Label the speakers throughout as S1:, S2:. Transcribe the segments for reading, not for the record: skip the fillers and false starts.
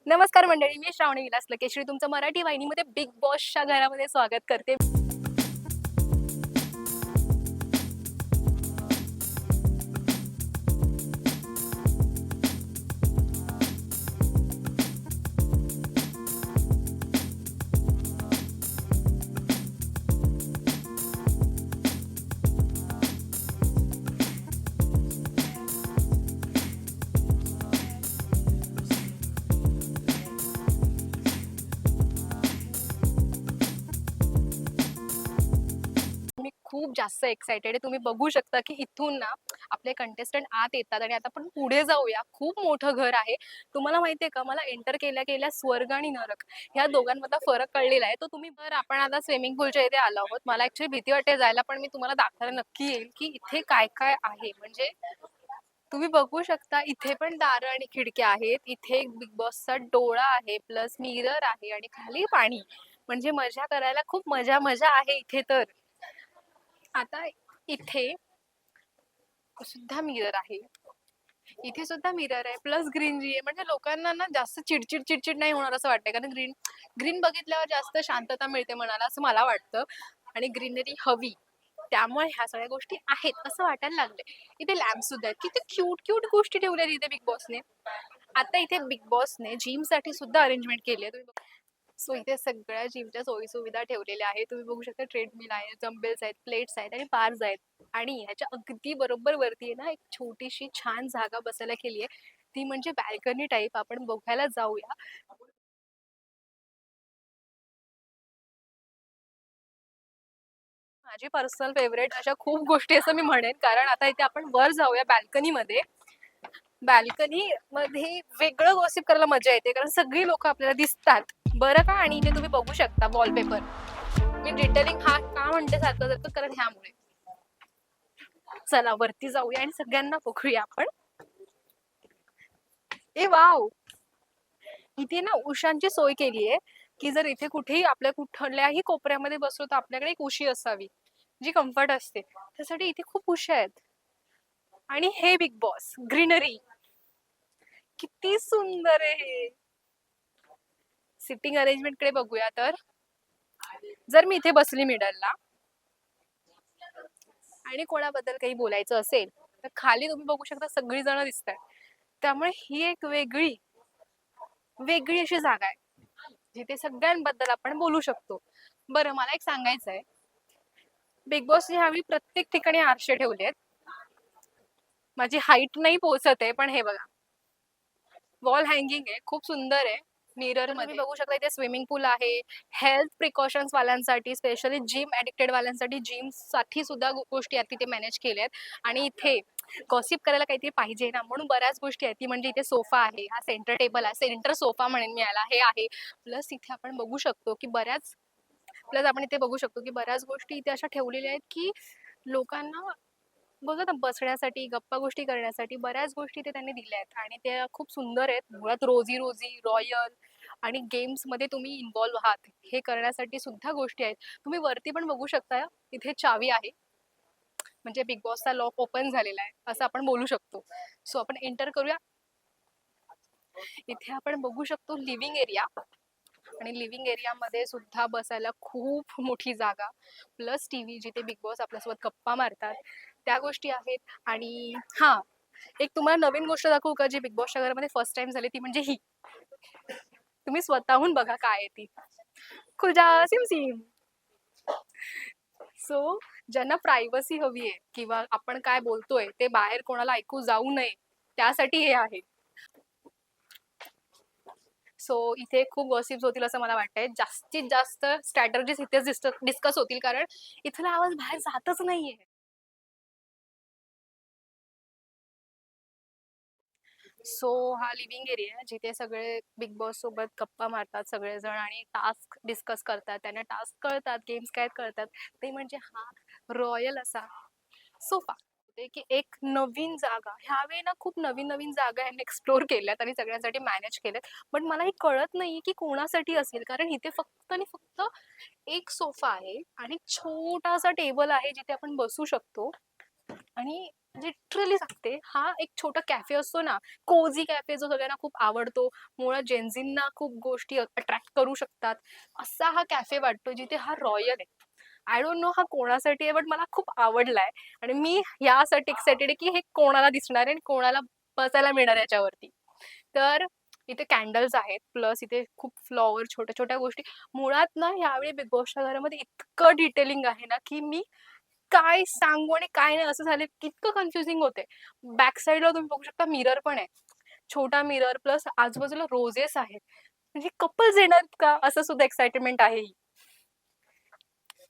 S1: नमस्कार मंडळी, मी श्रावणी विलास लकेश्री तुमचं मराठी वाहिनीमध्ये बिग बॉसच्या घरामध्ये स्वागत करते. मी खूप जास्त एक्साइटेड आहे. तुम्ही बघू शकता की इथून ना आपले कंटेस्टंट आत येतात आणि आता आपण पुढे जाऊया. खूप मोठं घर आहे. तुम्हाला माहितीये का, मला एंटर केल्या केल्या स्वर्ग आणि नरक ह्या दोघांमधला फरक कळलेला आहे. तो तुम्ही आपण आता स्विमिंग पूलच्या इथे आलो आहोत. मला ऍक्च्युली भीती वाटते जायला, पण मी तुम्हाला दाखवायला नक्की येईल की इथे काय काय आहे. म्हणजे तुम्ही बघू शकता इथे पण दारं आणि खिडक्या आहेत. इथे एक बिग बॉसचा डोळा आहे, प्लस मिरर आहे आणि खाली पाणी. म्हणजे मजा करायला खूप मजा मजा आहे इथे. तर आता इथे सुद्धा मिरर आहे, इथे सुद्धा मिरर आहे, प्लस ग्रीनरी आहे. म्हणजे लोकांना ना जास्त चिडचिड चिडचिड नाही होणार असं वाटतंय, कारण ग्रीन ग्रीन बघितल्यावर जास्त शांतता मिळते मनाला असं मला वाटतं. आणि ग्रीनरी हवी, त्यामुळे ह्या सगळ्या गोष्टी आहेत असं वाटायला लागले. इथे लॅम्प सुद्धा आहेत, किती क्यूट क्यूट गोष्टी ठेवल्या इथे बिग बॉसने. आता इथे बिग बॉसने जिम साठी सुद्धा अरेंजमेंट केली आहे. सो इथे सगळ्या जिमच्या सोयी सुविधा ठेवलेल्या आहेत. तुम्ही बघू शकता ट्रेडमिल आहे, डंबेल्स आहेत, प्लेट्स आहेत आणि बार्स आहेत. आणि ह्याच्या अगदी बरोबर वरती आहे ना एक छोटीशी छान जागा बसायला केली आहे. ती म्हणजे बॅल्कनी टाईप. आपण बघायला जाऊया. माझी पर्सनल फेवरेट अशा खूप गोष्टी असं मी म्हणेन, कारण आता इथे आपण वर जाऊया बॅल्कनी मध्ये. बॅल्कनी मध्ये वेगळं गॉसिप करायला मजा येते, कारण सगळी लोक आपल्याला दिसतात बरं का. आणि इथे तुम्ही बघू शकता वॉलपेपर. मी डिटेलिंग हा का म्हणते सारखं सारखं, कारण ह्यामुळे. चला वरती जाऊया आणि सगळ्यांना बघूया आपण. ए वाव, इथे ना उशांची सोय केली आहे, की जर इथे कुठेही आपल्या कुठल्याही कोपऱ्यामध्ये बसलो तर आपल्याकडे एक उशी असावी जी कम्फर्ट असते. त्यासाठी इथे खूप उशा आहेत. आणि हे बिग बॉस ग्रीनरी किती सुंदर आहे. सिटिंग अरेंजमेंट कडे बघूया तर, जर मी इथे बसली मिडलला आणि कोणाबद्दल काही बोलायचं असेल तर खाली तुम्ही बघू शकता सगळी जण दिसतात. त्यामुळे ही एक वेगळी वेगळी अशी जागा आहे जिथे सगळ्यांबद्दल आपण बोलू शकतो. बरं, मला एक सांगायचं आहे, बिग बॉसने ह्यावेळी प्रत्येक ठिकाणी आरशे ठेवले आहेत. माझी हाईट नाही पोहोचत आहे, पण हे बघा वॉल हँगिंग आहे, खूप सुंदर आहे. मिरर मध्ये बघू शकता इथे स्विमिंग पूल आहे. हेल्थ प्रिकॉशन्स वाल्यांसाठी, स्पेशली जिम ऍडिक्टेड वाल्यांसाठी जिम साठी सुद्धा गोष्टी आहेत तिथे मॅनेज केल्या आहेत. आणि इथे गॉसिप करायला काहीतरी पाहिजे ना, म्हणून बऱ्याच गोष्टी आहेत. ती म्हणजे इथे सोफा आहे, हा सेंटर टेबल आहे, सेंटर सोफा म्हणेन मी याला, हे आहे. प्लस इथे आपण बघू शकतो की बऱ्याच गोष्टी इथे अशा ठेवलेल्या आहेत की लोकांना बघा ना बसण्यासाठी, गप्पा गोष्टी करण्यासाठी बऱ्याच गोष्टी ते त्यांनी दिल्या आहेत आणि त्या खूप सुंदर आहेत. मुळात रोजी रोजी रॉयल आणि गेम्स मध्ये तुम्ही इन्व्हॉल्व्ह आहात हे करण्यासाठी सुद्धा गोष्टी आहेत. तुम्ही वरती पण बघू शकता, इथे चावी आहे, म्हणजे बिग बॉसचा लॉक ओपन झालेला आहे असं आपण बोलू शकतो. सो आपण एंटर करूया. इथे आपण बघू शकतो लिव्हिंग एरिया, आणि लिव्हिंग एरिया मध्ये सुद्धा बसायला खूप मोठी जागा, प्लस टीव्ही जिथे बिग बॉस आपल्यासोबत गप्पा मारतात त्या गोष्टी आहेत. आणि हा, एक तुम्हाला नवीन गोष्ट दाखवू का जी बिग बॉसच्या घरामध्ये फर्स्ट टाइम झाली, ती म्हणजे ही. तुम्ही स्वतःहून बघा काय आहे ती. खुजा सिम सिम. सो ज्यांना प्रायव्हसी हवी आहे किंवा आपण काय बोलतोय ते बाहेर कोणाला ऐकू जाऊ नये, त्यासाठी हे आहे. सो इथे खूप गॉसिप्स होतील असं मला वाटतंय. जास्तीत जास्त स्ट्रॅटर्जीज इथेच डिस्कस होतील, कारण इथला आवाज बाहेर जातच नाहीये. सो हा लिव्हिंग एरिया आहे जिथे सगळे बिग बॉस सोबत गप्पा मारतात सगळेजण आणि टास्क डिस्कस करतात. त्यांना टास्क कळतात, गेम्स काय कळतात, ते म्हणजे हा रॉयल असा सोफा. की एक नवीन जागा, ह्यावेळी ना खूप नवीन नवीन जागा यांनी एक्सप्लोर केल्यात आणि सगळ्यांसाठी मॅनेज केल्यात. पण मला हे कळत नाही की कोणासाठी असेल, कारण इथे फक्त आणि फक्त एक सोफा आहे आणि छोटासा टेबल आहे जिथे आपण बसू शकतो. आणि लिटरली सांगते, हा एक छोटा कॅफे असतो ना, कोझी कॅफे जो सगळ्यांना खूप आवडतो, मुळात जेन्झींना खूप गोष्टी अट्रॅक्ट करू शकतात, असा हा कॅफे वाटतो जिथे हा रॉयल आहे. आय डोंट नो हा कोणासाठी आहे, बट मला खूप आवडलाय आणि मी यासाठी एक्सायटेड आहे की हे कोणाला दिसणार आहे आणि कोणाला बसायला मिळणार याच्यावरती. तर इथे कॅन्डल्स आहेत, प्लस इथे खूप फ्लॉवर, छोट्या छोट्या गोष्टी. मुळात ना यावेळी बिग बॉसच्या घरामध्ये इतकं डिटेलिंग आहे ना की मी काय सांगू आणि काय नाही असं झालं, इतकं कन्फ्युजिंग होते. बॅक साईडला तुम्ही बघू शकता मिरर पण आहे, छोटा मिरर, प्लस आजूबाजूला रोजेस आहेत. म्हणजे कपल्स येणार का असं सुद्धा एक्साइटमेंट आहे.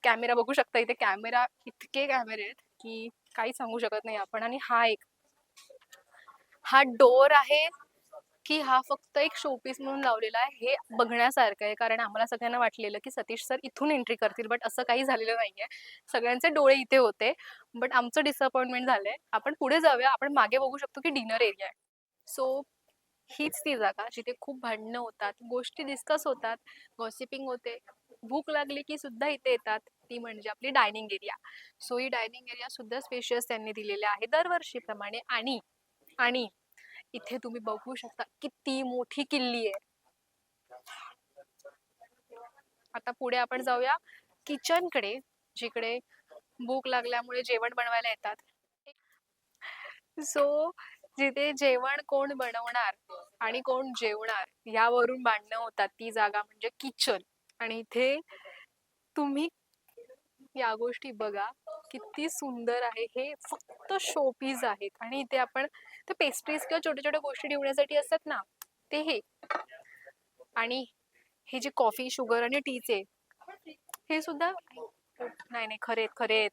S1: कॅमेरा बघू शकता, इथे कॅमेरा, इतके कॅमेरे आहेत की काही सांगू शकत नाही आपण. आणि हा डोर आहे की हा फक्त एक शोपीस म्हणून लावलेला आहे हे बघण्यासारखं आहे, कारण आम्हाला सगळ्यांना वाटलेलं की सतीश सर इथून एंट्री करतील, बट असं काही झालेलं नाहीये. सगळ्यांचे डोळे इथे होते, बट आमचं डिसअपॉइंटमेंट झालंय. आपण पुढे जाऊया, आपण मागे बघू शकतो की डिनर एरिया आहे. सो हीच ती जागा जिथे खूप भांडणं होतात, गोष्टी डिस्कस होतात, गॉसिपिंग होते, भूक लागली की सुद्धा इथे येतात. ती म्हणजे आपली डायनिंग एरिया. सो ही डायनिंग एरिया सुद्धा स्पेशियस त्यांनी दिलेले आहे दरवर्षीप्रमाणे. आणि इथे तुम्ही बघू शकता किती मोठी किल्ली आहे. आता पुढे आपण जाऊया किचन कडे, जिकडे भूक लागल्यामुळे जेवण बनवायला येतात. सो जिथे जेवण कोण बनवणार आणि कोण जेवणार यावरून भांडणं होतात, ती जागा म्हणजे किचन. आणि इथे तुम्ही या गोष्टी बघा, किती सुंदर आहे. हे फक्त शोपीस आहेत आणि इथे आपण ते पेस्ट्रीज किंवा छोट्या छोट्या गोष्टी ठेवण्यासाठी असतात ना, ते हे. आणि हे जे कॉफी, शुगर आणि टीचे, हे सुद्धा नाही नाही खरे खरे.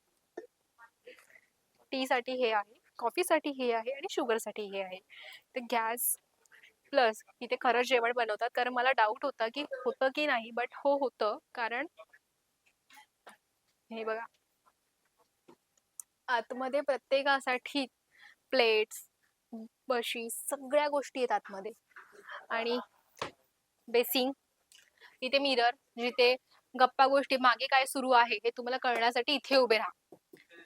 S1: टी साठी हे आहे, कॉफी साठी हे आहे आणि शुगर साठी हे आहे. तर गॅस प्लस इथे खरं जेवण बनवतात, कारण मला डाऊट होता की होतं की नाही, बट हो होतं. कारण हे बघा, आतमध्ये प्रत्येकासाठी प्लेट्स, बशी, सगळ्या गोष्टी आहेत आतमध्ये. आणि बेसिंग, इथे मिरर, जिथे गप्पा गोष्टी मागे काय सुरू आहे हे तुम्हाला कळण्यासाठी इथे उभे राहा.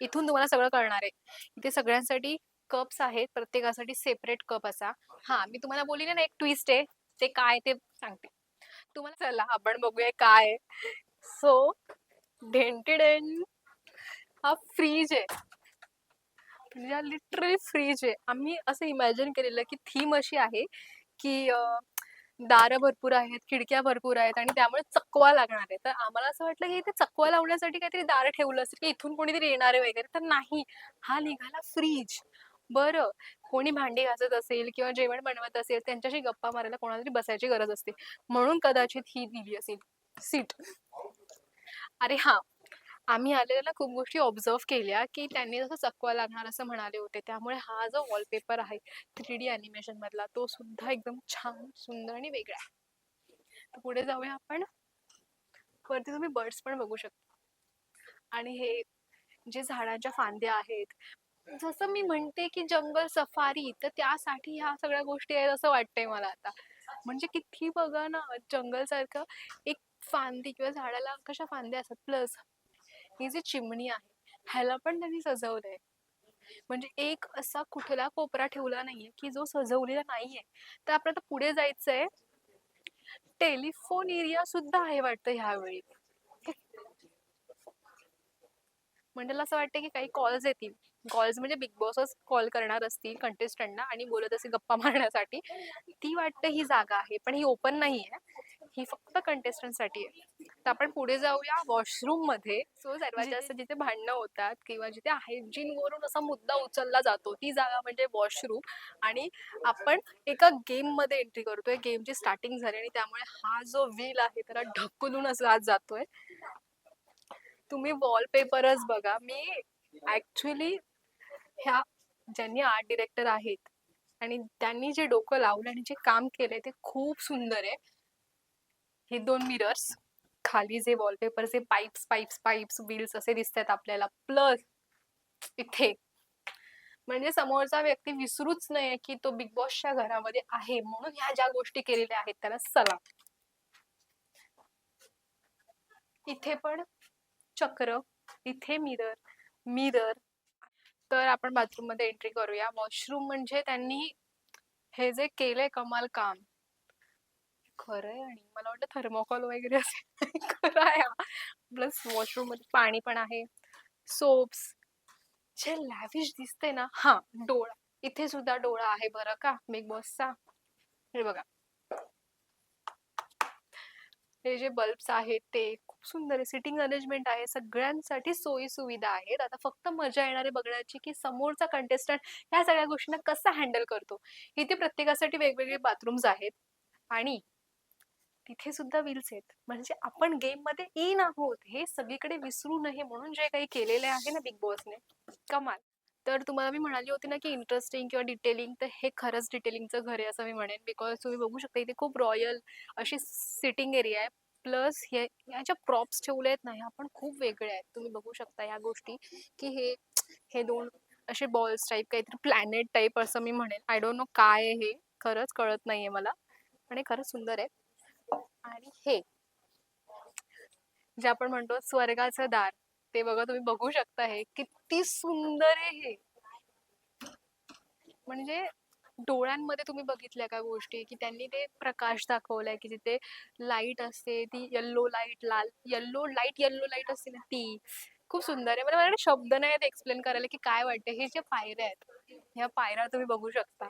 S1: इथून तुम्हाला सगळं कळणार आहे. इथे सगळ्यांसाठी कप्स आहेत, प्रत्येकासाठी सेपरेट कप असा. हा, मी तुम्हाला बोलली ना एक ट्विस्ट आहे, ते काय ते सांगते तुम्हाला. चला आपण बघूया काय. सो डेंटेडेन, हा फ्रीज आहे. लिटरली फ्रीज आहे. आम्ही असं इमॅजिन केलेलं की थीम अशी आहे की दारं भरपूर आहेत, खिडक्या भरपूर आहेत आणि त्यामुळे चकवा लागणार आहे. तर आम्हाला असं वाटलं की इथे चकवा लावण्यासाठी काहीतरी दारं ठेवलं असेल की इथून कोणीतरी येणार आहे वगैरे, तर नाही, हा निघाला फ्रीज. बरं, कोणी भांडी घासत असेल किंवा जेवण बनवत असेल, त्यांच्याशी गप्पा मारायला कोणाला तरी बसायची गरज असते, म्हणून कदाचित ही दिली असेल सीट. अरे हा, आम्ही आलेल्या खूप गोष्टी ऑब्झर्व केल्या की त्यांनी जसं चकवा लागणार असं म्हणाले होते, त्यामुळे हा जो वॉलपेपर आहे 3D अॅनिमेशन मधला, तो सुद्धा एकदम छान, सुंदर आणि वेगळा आहे. पुढे जाऊया आपण. वरती तुम्ही बर्ड्स पण बघू शकता. आणि हे जे झाडांच्या फांद्या आहेत, जसं मी म्हणते की जंगल सफारी, तर त्यासाठी ह्या सगळ्या गोष्टी आहेत असं वाटतंय मला आता. म्हणजे किती बघा ना, जंगल सारखं एक फांदी किंवा झाडाला कशा फांद्या असतात, प्लस ही जी चिमणी आहे ह्याला पण त्यांनी सजवलंय. म्हणजे एक असा कुठला कोपरा ठेवला नाहीये की जो सजवलेला नाहीये. तर आपल्याला पुढे जायचंय. टेलिफोन एरिया सुद्धा आहे वाटतं ह्यावेळी. म्हणजे असं वाटतं की काही कॉल्स येतील. कॉल्स म्हणजे बिग बॉसच कॉल करणार असतील कंटेस्टंटना आणि बोलत असेल गप्पा मारण्यासाठी. ती वाटतं ही जागा आहे, पण ही ओपन नाहीये, ही फक्त कंटेस्टंट साठी आहे. तर आपण पुढे जाऊया वॉशरूम मध्ये. सो सर्वात जास्त जिथे भांडणं होतात किंवा जिथे हायजीन वरून असा मुद्दा उचलला जातो, ती जागा म्हणजे वॉशरूम. आणि आपण एका गेम मध्ये एंट्री करतोय, गेमची स्टार्टिंग झाली आणि त्यामुळे हा जो व्हील आहे त्याला ढकलून असं आत जातोय. तुम्ही वॉलपेपरच बघा. मी ऍक्च्युली ह्या ज्यांनी आर्ट डिरेक्टर आहेत आणि त्यांनी जे डोकं लावलं आणि जे काम केलंय ते खूप सुंदर आहे. हे 2 मिरर्स, खाली जे वॉलपेपरचे पाईप्स पाईप्स पाईप्स व्हील्स असे दिसतात आपल्याला, प्लस इथे म्हणजे समोरचा व्यक्ती विसरूच नये की तो बिग बॉसच्या घरामध्ये आहे, म्हणून ह्या ज्या गोष्टी केलेल्या आहेत त्याला सलाम. इथे पण चक्र, इथे मिरर, मिरर, तर आपण बाथरूम मध्ये एंट्री करूया. वॉशरूम म्हणजे त्यांनी हे जे केलंय कमाल काम खरंय. आणि मला वाटतं थर्मोकॉल वगैरे असेल खरं आहे हा. प्लस वॉशरूम मध्ये पाणी पण आहे, सोप्स. जे लॅविश दिसते ना, हा डोळा, इथे सुद्धा डोळा आहे बरं का बिग बॉसचा. हे बघा, हे जे बल्ब्स आहेत ते खूप सुंदर आहे. सिटिंग अरेंजमेंट आहे, सगळ्यांसाठी सोयी सुविधा आहेत. आता फक्त मजा येणार आहे बघण्याची की समोरचा कंटेस्टंट ह्या सगळ्या गोष्टींना कसा हँडल करतो. इथे प्रत्येकासाठी वेगवेगळे बाथरूम्स आहेत आणि तिथे सुद्धा व्हील्स आहेत. म्हणजे आपण गेम मध्ये इन आहोत हे सगळीकडे विसरू नये म्हणून जे काही केलेले आहे ना बिग बॉसने, कमाल. तर तुम्हाला मी म्हणाली होती ना की इंटरेस्टिंग किंवा डिटेलिंग, तर हे खरंच डिटेलिंगचं घर आहे असं मी म्हणेन. बिकॉज तुम्ही बघू शकता इथे खूप रॉयल अशी सिटिंग एरिया आहे. प्लस हे याच्या प्रॉप्स ठेवले आहेत ना, ह्या पण खूप वेगळे आहेत. तुम्ही बघू शकता ह्या गोष्टी की हे हे दोन असे बॉल्स टाईप काहीतरी प्लॅनेट टाईप असं मी म्हणेन. आय डोंट नो काय आहे हे, खरंच कळत नाहीये मला, पण हे खरंच सुंदर आहे. आणि हे जे आपण म्हणतो स्वर्गाचं दार, ते बघा, तुम्ही बघू शकता हे किती सुंदर आहे हे. म्हणजे डोळ्यांमध्ये तुम्ही बघितल्या का गोष्टी की त्यांनी ते प्रकाश दाखवलाय की जिथे लाईट असते ती येल्लो लाईट, लाल येल्लो लाईट असते ना ती. खूप सुंदर आहे. मला माझ्याकडे शब्द नाही आहेत एक्सप्लेन करायला की काय वाटते. हे जे पायऱ्या आहेत, ह्या पायऱ्या तुम्ही बघू शकता.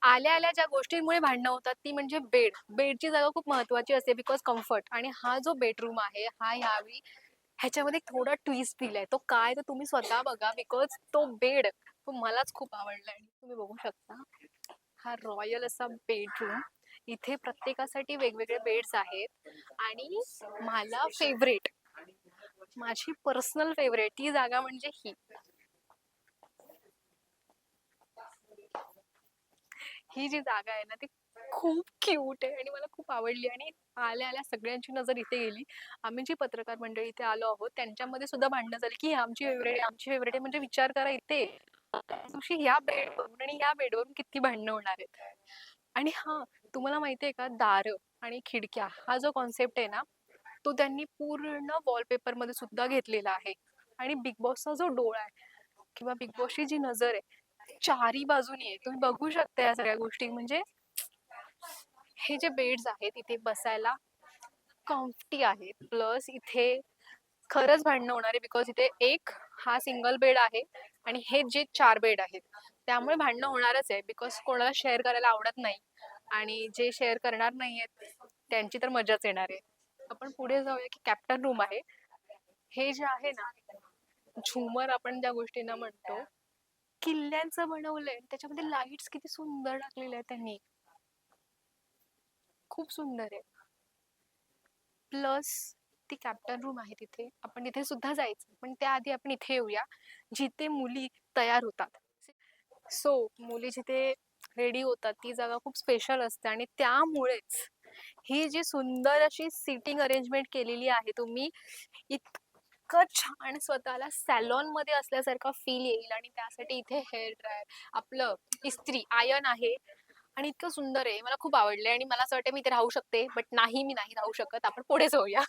S1: आल्या आल्या ज्या गोष्टींमुळे भांडणं होतात ती म्हणजे बेडची जागा खूप महत्वाची असते बिकॉज कम्फर्ट. आणि हा जो बेडरूम आहे हा ह्यावेळी ह्याच्यामध्ये थोडा ट्विस्ट दिलाय. तो काय तर तुम्ही स्वतः बघा बिकॉज तो बेड तो मलाच खूप आवडलाय. तुम्ही बघू शकता हा रॉयल असा बेडरूम. इथे प्रत्येकासाठी वेगवेगळे बेड्स आहेत. आणि मला फेवरेट, माझी पर्सनल फेवरेट ती जागा म्हणजे ही जी जागा आहे ना ती खूप क्यूट आहे आणि मला खूप आवडली. आणि आल्या आल्या सगळ्यांची नजर इथे गेली. आम्ही जी पत्रकार मंडळी इथे आलो आहोत त्यांच्यामध्ये सुद्धा भांडणं झाली की आमची फेवरेट आहे, आमची फेवरेट आहे. म्हणजे विचार करा इथे तुमची या बेडवरून आणि या बेडवरून किती भांडणं होणार आहेत. आणि हा, तुम्हाला माहितीये का, दार आणि खिडक्या हा जो कॉन्सेप्ट आहे ना तो त्यांनी पूर्ण वॉलपेपर मध्ये सुद्धा घेतलेला आहे. आणि बिग बॉसचा जो डोळा आहे किंवा बिग बॉसची जी नजर आहे चारी बाजूनी आहे. तुम्ही बघू शकता या सगळ्या गोष्टी. म्हणजे हे जे बेड्स आहेत इथे बसायला कम्फर्टी आहेत. प्लस इथे खरंच भांडणं होणार आहे बिकॉज इथे एक हा सिंगल बेड आहे आणि हे जे 4 बेड आहेत त्यामुळे भांडणं होणारच आहे. बिकॉज कोणाला शेअर करायला आवडत नाही आणि जे शेअर करणार नाहीयेत त्यांची तर मजाच येणार आहे. आपण पुढे जाऊया की कॅप्टन रूम आहे. हे जे आहे ना झुमर आपण ज्या गोष्टींना म्हणतो, किल्ल्यांचं बनवलंय. त्याच्यामध्ये लाईट्स किती सुंदर टाकलेले आहेत त्यांनी, खूप सुंदर आहे. प्लस ती कॅप्टन रूम आहे तिथे, आपण तिथे सुद्धा जायचं. पण त्याआधी आपण इथे येऊया जिथे मुली तयार होतात. सो मुली जिथे रेडी होतात ती जागा खूप स्पेशल असते. आणि त्यामुळेच ही जी सुंदर अशी सिटिंग अरेंजमेंट केलेली आहे, तुम्ही इतकं छान स्वतःला सॅलॉन मध्ये असल्यासारखा फील येईल. आणि त्यासाठी इथे हेअर ड्रायर, आपलं इस्त्री आयन आहे. आणि इतकं सुंदर आहे, मला खूप आवडले. आणि मला असं वाटतं मी इथे राहू शकते, बट नाही, मी नाही राहू शकत. आपण पुढे जाऊया.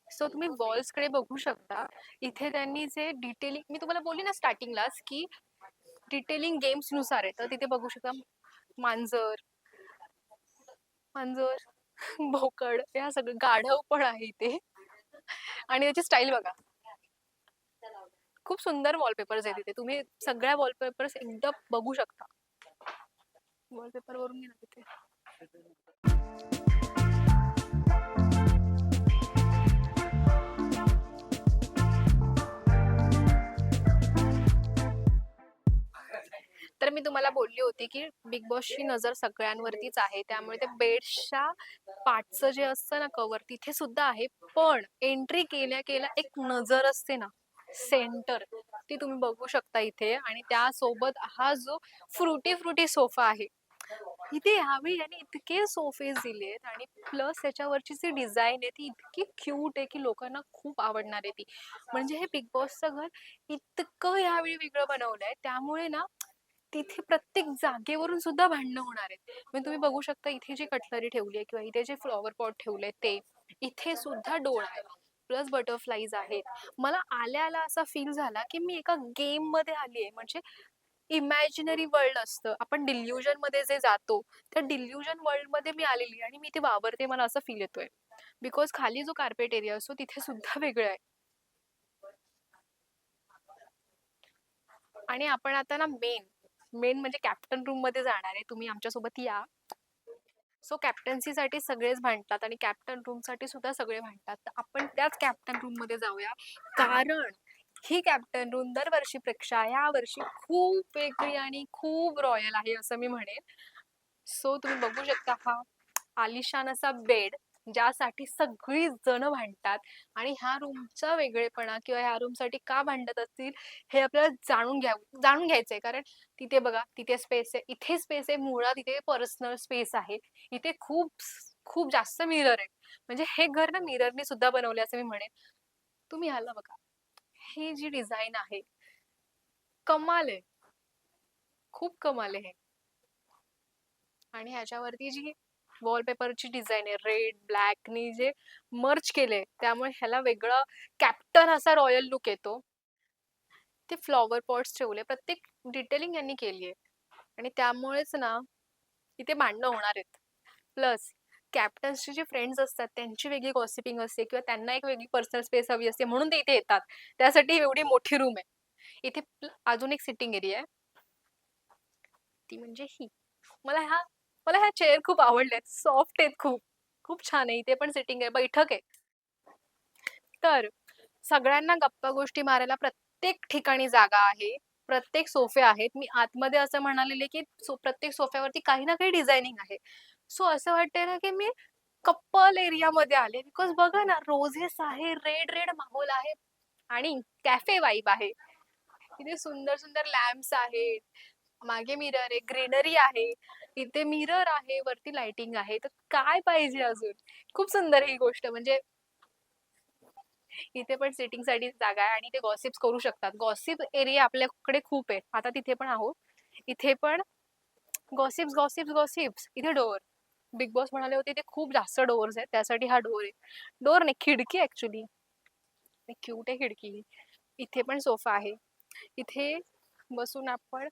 S1: सो तुम्ही वॉल्स कडे बघू शकता. इथे त्यांनी जे डिटेलिंग मी तुम्हाला बोलली ना स्टार्टिंगलाच की डिटेलिंग गेम्स नुसार आहे. तर तिथे बघू शकता मांजर, मांजर बोकड, या सगळं गाढव पण आहे इथे. आणि त्याची स्टाईल बघा, खूप सुंदर वॉलपेपर्स आहेत तिथे. तुम्ही सगळ्या वॉलपेपर्स एकदम बघू शकता. वॉलपेपर वरून घे ना तिथे. तर मी तुम्हाला बोलली होती की बिग बॉसची नजर सगळ्यांवरतीच आहे. त्यामुळे ते बेड्सच्या पार्टचं जे असतं ना कव्हर तिथे सुद्धा आहे. पण एंट्री केल्या केल्या एक नजर असते ना सेंटर, ती तुम्ही बघू शकता इथे. आणि त्यासोबत हा जो फ्रुटी फ्रुटी सोफा आहे इथे, ह्यावेळी याने इतके सोफे दिलेत. आणि प्लस त्याच्यावरची जी डिझाईन आहे ती इतकी क्यूट आहे की लोकांना खूप आवडणार आहे ती. म्हणजे हे बिग बॉसचं घर इतकं ह्यावेळी वेगळं बनवलंय. त्यामुळे ना तिथे प्रत्येक जागेवरून सुद्धा भांडणं होणार आहेत. म्हणजे तुम्ही बघू शकता इथे जी कटलरी ठेवली आहे किंवा इथे जे फ्लॉवर पॉट ठेवले ते, इथे सुद्धा डोळा आहे. प्लस बटरफ्लाईज आहेत. मला आल्या असा फील झाला की मी एका गेम मध्ये आली आहे. म्हणजे इमॅजिनरी वर्ल्ड असतं, आपण डिल्युजन मध्ये जे जातो, त्या डिल्युजन वर्ल्ड मध्ये मी आलेली आणि मी ते वावरते, मला असं फील येतोय. बिकॉज खाली जो कार्पेट एरिया असतो तिथे सुद्धा वेगळं आहे. आणि आपण आता ना मेन मेन म्हणजे कॅप्टन रूम मध्ये जाणार आहे. तुम्ही आमच्यासोबत या. सो कॅप्टन्सीसाठी सगळेच भांडतात आणि कॅप्टन रूम साठी सुद्धा सगळे भांडतात. तर आपण त्याच कॅप्टन रूम मध्ये जाऊया, कारण ही कॅप्टन रूम दरवर्षीपेक्षा या वर्षी खूप वेगळी आणि खूप रॉयल आहे असं मी म्हणेन. सो तुम्ही बघू शकता हा आलिशान असा बेड, ज्यासाठी सगळी जण भांडतात. आणि ह्या रूमचा वेगळेपणा किंवा ह्या रूम साठी का भांडत असतील हे आपल्याला जाणून घ्यायचंय. कारण तिथे बघा, तिथे स्पेस आहे, इथे स्पेस आहे, मुळात इथे पर्सनल स्पेस आहे. इथे खूप खूप जास्त मिरर आहे. म्हणजे हे घर ना मिररने सुद्धा बनवले असं मी म्हणेन. तुम्ही ह्याला बघा, ही जी डिझाईन आहे कमाल आहे, खूप कमाल आहे. आणि ह्याच्यावरती जी वॉलपेपरची डिझाईन आहे रेड ब्लॅक नी जे मर्ज केले, त्यामुळे ह्याला वेगळं कॅप्टन असा रॉयल लुक येतो. ते फ्लॉवर पॉट्स ठेवले, प्रत्येक डिटेलिंग यांनी केली आहे. आणि त्यामुळेच ना इथे भांडणं होणार आहेत. प्लस कॅप्टन्सचे जे फ्रेंड्स असतात त्यांची वेगळी गॉसिपिंग असते किंवा त्यांना एक वेगळी पर्सनल स्पेस हवी असते, म्हणून ते इथे येतात. त्यासाठी एवढी मोठी रूम आहे. इथे अजून एक सिटिंग एरिया आहे, ती म्हणजे ही. मला ह्या मला ह्या चेअर खूप आवडल्यात, सॉफ्ट आहेत खूप. खूप छान आहे. इथे पण सिटिंग आहे, बैठक आहे. तर सगळ्यांना गप्पा गोष्टी मारायला प्रत्येक ठिकाणी जागा आहे, प्रत्येक सोफे आहेत. मी आतमध्ये असं म्हणालेले की प्रत्येक सोफ्यावरती काही ना काही डिझायनिंग आहे. सो असं वाटतंय ना की मी कपल एरिया मध्ये आले. बिकॉज बघा ना, रोजेस आहे, रेड रेड माहोल आहे आणि कॅफे वाईब आहे. इथे सुंदर सुंदर लॅम्प्स आहेत, मागे मिरर आहे, ग्रीनरी आहे, इथे मिरर आहे, वरती लाइटिंग आहे. तर काय पाहिजे अजून? खूप सुंदर ही गोष्ट. म्हणजे इथे पण सिटिंग साठी जागा आहे आणि ते गॉसिप्स करू शकतात. गॉसिप एरिया आपल्याकडे खूप आहे, आता तिथे पण आहोत. इथे पण गॉसिप्स गॉसिप्स गॉसिप्स. इथे डोअर, बिग बॉस म्हणाले होते ते खूप जास्त डोअर्स आहेत, त्यासाठी हा डोअर आहे. डोअर नाही, खिडकी ऍक्च्युली. क्यूट आहे खिडकी. इथे पण सोफा आहे. इथे बसून आपण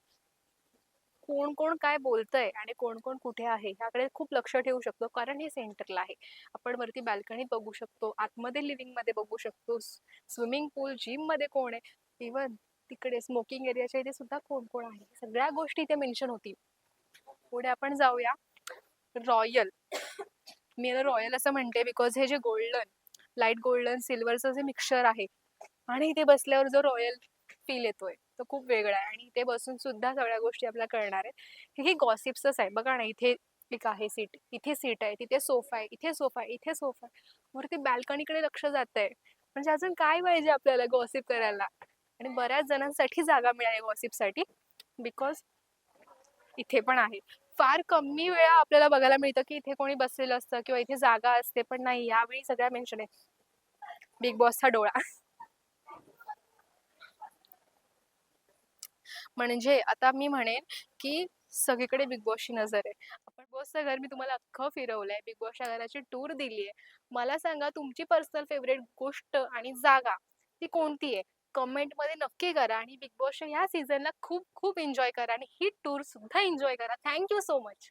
S1: कोण कोण काय बोलतंय आणि कोण कोण कुठे आहे ह्याकडे खूप लक्ष ठेवू शकतो, कारण हे सेंटरला आहे. आपण वरती बाल्कनीत बघू शकतो, आतमध्ये लिव्हिंग मध्ये बघू शकतो, स्विमिंग पूल जिम मध्ये कोण आहे, इवन तिकडे स्मोकिंग एरियाच्या इथे सुद्धा कोण कोण आहे, सगळ्या गोष्टी इथे मेन्शन होती. पुढे आपण जाऊया. रॉयल, मी रॉयल असं म्हणते बिकॉज हे जे गोल्डन, लाईट गोल्डन सिल्वरचं जे मिक्सचर आहे आणि इथे बसल्यावर जो रॉयल फील येतोय तो खूप वेगळा आहे. आणि इथे बसून सुद्धा सगळ्या गोष्टी आपल्याला कळणार आहेत. ही गॉसिप्सच आहे. बघा ना, इथे एक आहे सीट, इथे सीट आहे, तिथे सोफा आहे, इथे सोफा आहे, इथे सोफा आहे. वरती बॅल्कनीकडे लक्ष जात आहे. म्हणजे अजून काय पाहिजे आपल्याला गॉसिप करायला. आणि बऱ्याच जणांसाठी जागा मिळाली गॉसिपसाठी, बिकॉज इथे पण आहे. फार कमी वेळा आपल्याला बघायला मिळतं की इथे कोणी बसलेलं असतं किंवा इथे जागा असते, पण नाही, यावेळी सगळ्या मेन्शन आहे. बिग बॉसचा डोळा. म्हणजे आता मी म्हणेन की सगळीकडे बिग बॉसची नजर आहे. आपण बॉसचं घर मी तुम्हाला अख्खं फिरवलंय, बिग बॉसच्या घराची टूर दिली आहे. मला सांगा तुमची पर्सनल फेवरेट गोष्ट आणि जागा ती कोणती आहे? कमेंट मध्ये नक्की करा आणि बिग बॉसच्या ह्या सीझनला खूप खूप एन्जॉय करा आणि ही टूर सुद्धा एन्जॉय करा. Thank you so much.